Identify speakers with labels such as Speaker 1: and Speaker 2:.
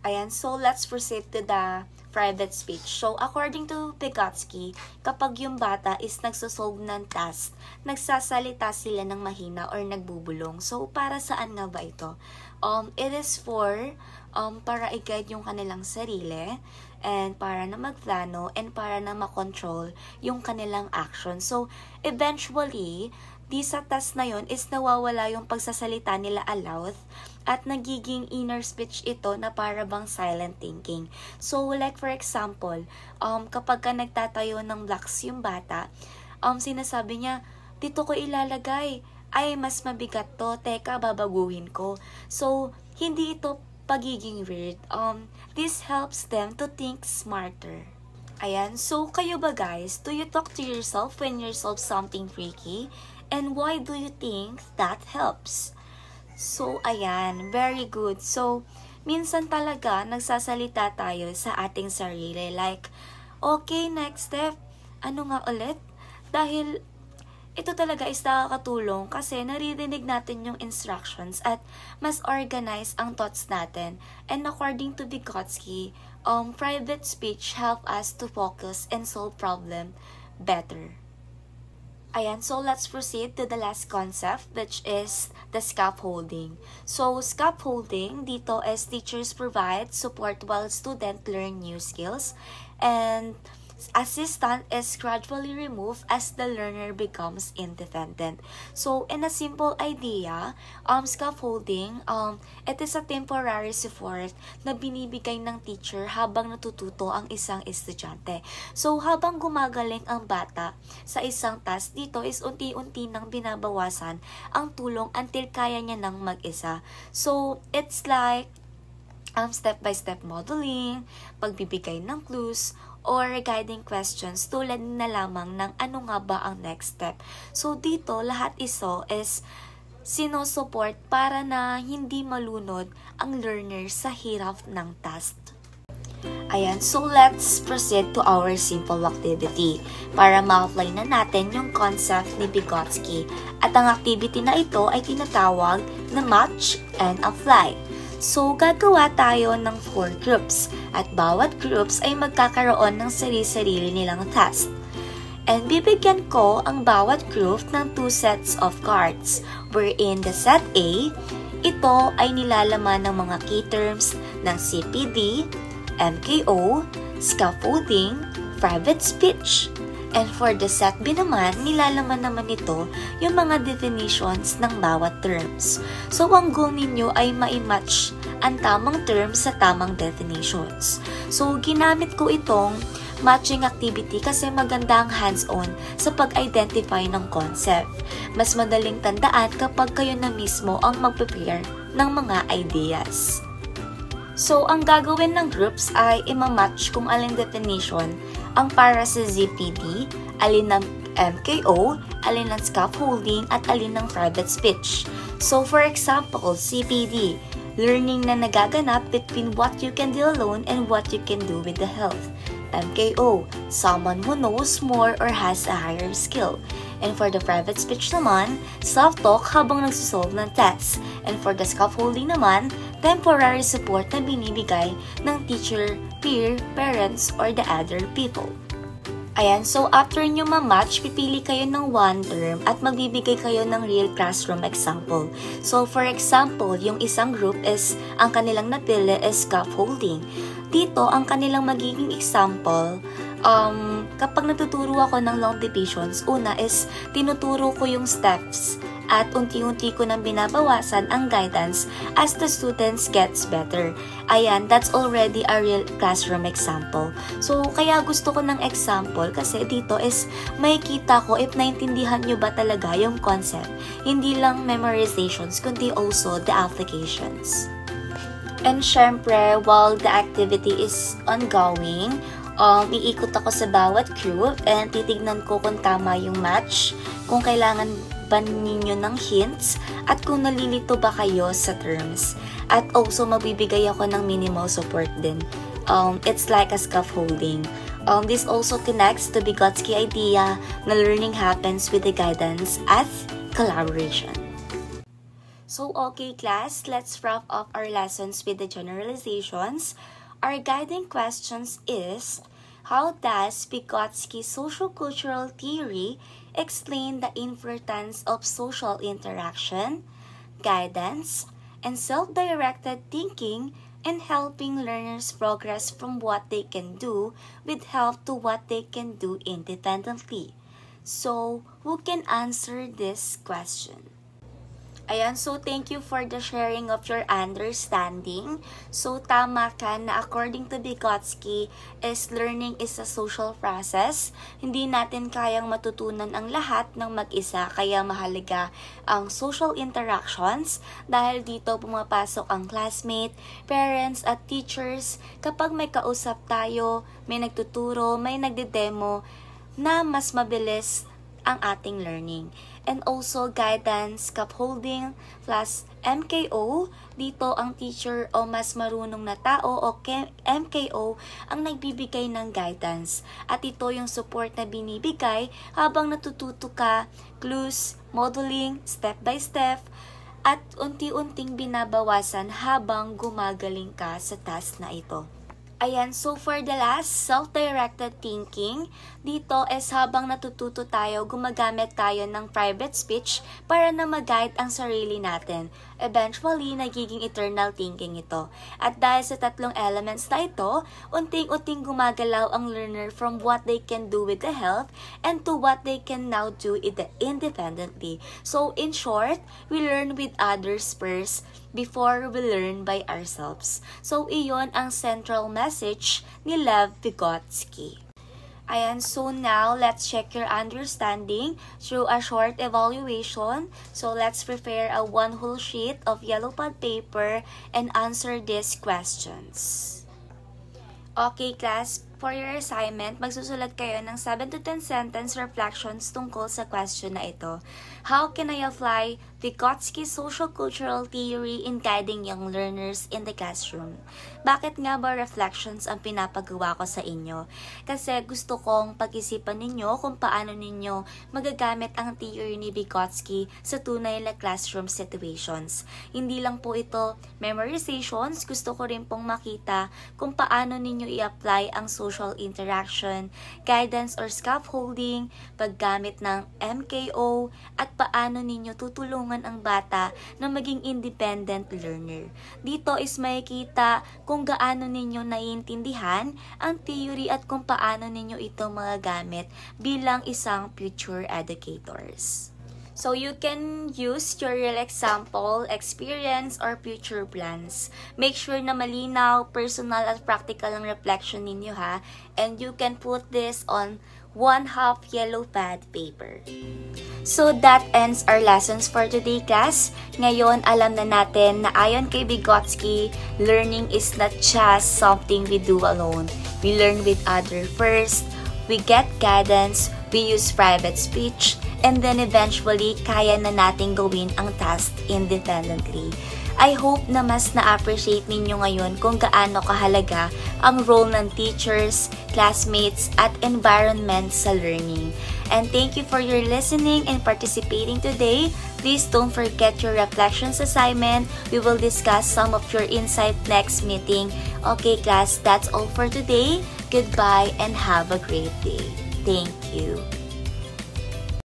Speaker 1: Ayan, so let's proceed to the private speech. So, according to Vygotsky, kapag yung bata is nagsosolve ng task, nagsasalita sila ng mahina or nagbubulong. So, para saan nga ba ito? It is for para i-guide yung kanilang sarili, and para na magplano, and para na makontrol yung kanilang action. So, eventually, di sa task na yon is nawawala yung pagsasalita nila aloud at nagiging inner speech ito na para bang silent thinking. So, like for example, kapag ka nagtatayo ng blocks yung bata, sinasabi niya, dito ko ilalagay, ay mas mabigat to, teka babaguhin ko. So, hindi ito pagiging weird. This helps them to think smarter. Ayan, so kayo ba guys, do you talk to yourself when you solve something tricky? And why do you think that helps? So, ayan, very good. So, minsan talaga nagsasalita tayo sa ating sarili. Like, okay, next step, ano nga ulit? Dahil ito talaga is nakakatulong kasi naririnig natin yung instructions at mas organize ang thoughts natin. And according to Vygotsky, private speech help us to focus and solve problem better. Ayan, so let's proceed to the last concept, which is the scaffolding. So, scaffolding, dito is teachers provide support while students learn new skills, and assistant is gradually removed as the learner becomes independent. So, in a simple idea, scaffolding, it is a temporary support na binibigay ng teacher habang natututo ang isang estudyante. So, habang gumagaling ang bata sa isang task, dito is unti-unti nang binabawasan ang tulong until kaya niya nang mag-isa. So, it's like step-by-step modeling, pagbibigay ng clues, or guiding questions tulad na lamang ng ano nga ba ang next step. So, dito, lahat iso is sinusupport para na hindi malunod ang learner sa hirap ng task. Ayan, so let's proceed to our simple activity para ma-apply na natin yung concept ni Vygotsky. At ang activity na ito ay tinatawag na match and apply. So, gagawa tayo ng 4 groups at bawat groups ay magkakaroon ng sarili-sarili nilang task. And bibigyan ko ang bawat group ng 2 sets of cards, wherein the set A, ito ay nilalaman ng mga key terms ng CPD, MKO, scaffolding, private speech. And for the set B naman, nilalaman naman ito yung mga definitions ng bawat terms. So, ang goal ninyo ay ma-match ang tamang terms sa tamang definitions. So, ginamit ko itong matching activity kasi maganda ang hands-on sa pag-identify ng concept. Mas madaling tandaan kapag kayo na mismo ang mag-prepare ng mga ideas. So, ang gagawin ng groups ay ima-match kung alin definition ang para sa ZPD, alin ng MKO, alin ng scaffolding, at alin ng private speech. So, for example, CPD, learning na nagaganap between what you can do alone and what you can do with the help. MKO, someone who knows more or has a higher skill. And for the private speech naman, self-talk habang nagsusolve ng test. And for the scaffolding naman, temporary support na binibigay ng teacher, peer, parents, or the other people. Ayan, so after nyo ma-match, pipili kayo ng 1 term at magbibigay kayo ng real classroom example. So for example, yung isang group is, ang kanilang napili is scaffolding. Dito, ang kanilang magiging example, kapag natuturo ako ng long divisions, una is tinuturo ko yung steps at unti-unti ko nang binabawasan ang guidance as the students gets better. Ayan, that's already a real classroom example. So, kaya gusto ko ng example kasi dito is makikita ko if naintindihan nyo ba talaga yung concept. Hindi lang memorizations, kundi also the applications. And syempre, while the activity is ongoing, iikot ako sa bawat group and titignan ko kung tama yung match, kung kailangan ba ninyo ng hints, at kung nalilito ba kayo sa terms. At also, magbibigay ako ng minimal support din. It's like a scaffolding. This also connects to Vygotsky idea na learning happens with the guidance as collaboration. So okay class, let's wrap up our lessons with the generalizations. Our guiding questions is, how does Vygotsky's social-cultural theory explain the importance of social interaction, guidance, and self-directed thinking in helping learners progress from what they can do with help to what they can do independently? So, who can answer this question? Ayan, so thank you for the sharing of your understanding. So, tama ka na according to Vygotsky, learning is a social process. Hindi natin kayang matutunan ang lahat ng mag-isa, kaya mahalaga ang social interactions dahil dito pumapasok ang classmate, parents at teachers. Kapag may kausap tayo, may nagtuturo, may nagde-demo na mas mabilis ang ating learning. And also guidance, scaffolding, plus MKO. Dito ang teacher o mas marunong na tao o MKO ang nagbibigay ng guidance. At ito yung support na binibigay habang natututo ka, clues, modeling, step by step, at unti-unting binabawasan habang gumagaling ka sa task na ito. Ayan, so for the last, self-directed thinking, dito habang natututo tayo, gumagamit tayo ng private speech para na mag-guide ang sarili natin. Eventually, nagiging eternal thinking ito. At dahil sa tatlong elements na ito, unting-unting gumagalaw ang learner from what they can do with the help and to what they can now do independently. So, in short, we learn with others first before we learn by ourselves. So, iyon ang central message ni Lev Vygotsky. Ayan, so now, let's check your understanding through a short evaluation. So, let's prepare a one whole sheet of yellow pad paper and answer these questions. Okay, class, for your assignment, magsusulat kayo ng 7 to 10 sentence reflections tungkol sa question na ito. How can I apply Vygotsky's social-cultural theory in guiding young learners in the classroom? Bakit nga ba reflections ang pinapagawa ko sa inyo? Kasi gusto kong pag-isipan ninyo kung paano ninyo magagamit ang theory ni Vygotsky sa tunay na classroom situations. Hindi lang po ito memorizations, gusto ko rin pong makita kung paano ninyo i-apply ang social interaction, guidance or scaffolding, paggamit ng MKO, at paano ninyo tutulungan ang bata na maging independent learner. Dito is makikita kung gaano ninyo naiintindihan ang theory at kung paano ninyo ito magagamit bilang isang future educators. So, you can use your real example, experience, or future plans. Make sure na malinaw, personal, at practical ang reflection ninyo ha. And you can put this on 1/2 yellow pad paper. So, that ends our lessons for today, class. Ngayon, alam na natin na ayon kay Vygotsky, learning is not just something we do alone. We learn with others first, we get guidance, we use private speech, and then eventually, kaya na natin gawin ang task independently. I hope na mas na-appreciate ninyo ngayon kung gaano kahalaga ang role ng teachers, classmates, at environment sa learning. And thank you for your listening and participating today. Please don't forget your reflections assignment. We will discuss some of your insight next meeting. Okay class, that's all for today. Goodbye and have a great day. Thank you.